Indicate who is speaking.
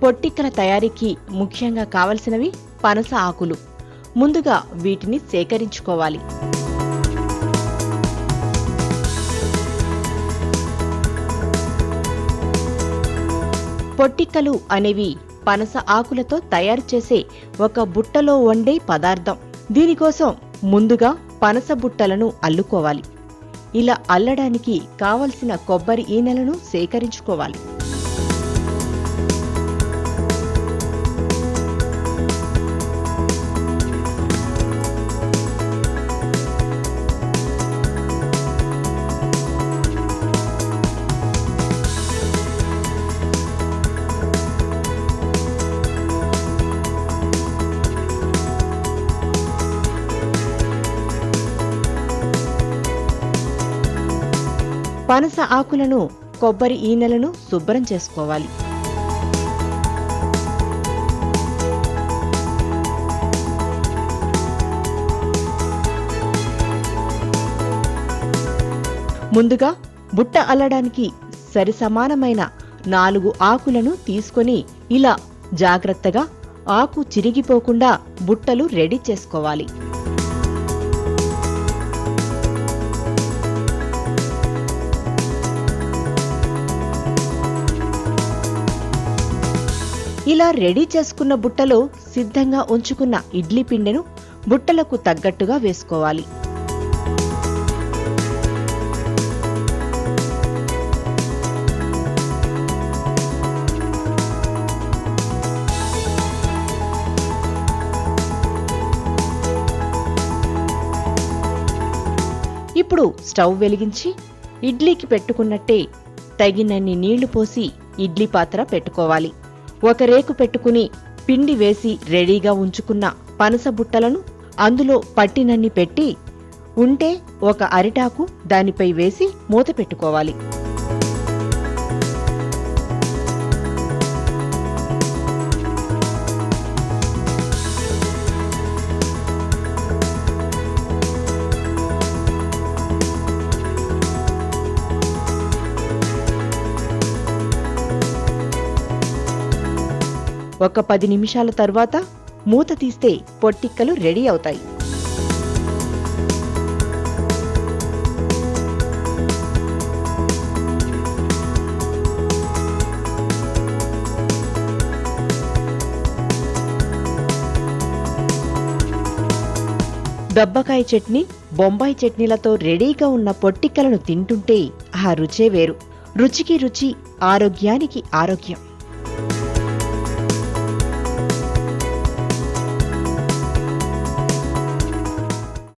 Speaker 1: పొట్టిక్కల తయారీకి ముఖ్యంగా కావలసినవి పనస ఆకులు. ముందుగా వీటిని సేకరించుకోవాలి. పొట్టిక్కలు అనేవి పనస ఆకులతో తయారు చేసే ఒక బుట్టలో వండే పదార్థం. దీనికోసం ముందుగా పనస బుట్టలను అల్లుకోవాలి. ఇలా అల్లడానికి కావలసిన కొబ్బరి ఈనెలను సేకరించుకోవాలి. పనస ఆకులను, కొబ్బరి ఈనెలను శుభ్రం చేసుకోవాలి. ముందుగా బుట్ట అల్లడానికి సరిసమానమైన 4 ఆకులను తీసుకొని ఇలా జాగ్రత్తగా ఆకు చిరిగిపోకుండా బుట్టలు రెడీ చేసుకోవాలి. ఇలా రెడీ చేసుకున్న బుట్టలో సిద్ధంగా ఉంచుకున్న ఇడ్లీ పిండిను బుట్టలకు తగ్గట్టుగా వేసుకోవాలి. ఇప్పుడు స్టవ్ వెలిగించి ఇడ్లీకి పెట్టుకున్నట్టే తగినన్ని నీళ్లు పోసి ఇడ్లీ పాత్ర పెట్టుకోవాలి. ఒక రేకు పెట్టుకుని పిండి వేసి రెడీగా ఉంచుకున్న పనస బుట్టలను అందులో పట్టినన్ని పెట్టి ఉంటే ఒక అరిటాకు దానిపై వేసి మూత పెట్టుకోవాలి. ఒక 10 నిమిషాల తర్వాత మూత తీస్తే పొట్టిక్కలు రెడీ అవుతాయి. దబ్బకాయ చట్నీ, బొంబాయి చట్నీలతో రెడీగా ఉన్న పొట్టిక్కలను తింటుంటే ఆ రుచే వేరు. రుచికి రుచి, ఆరోగ్యానికి ఆరోగ్యం.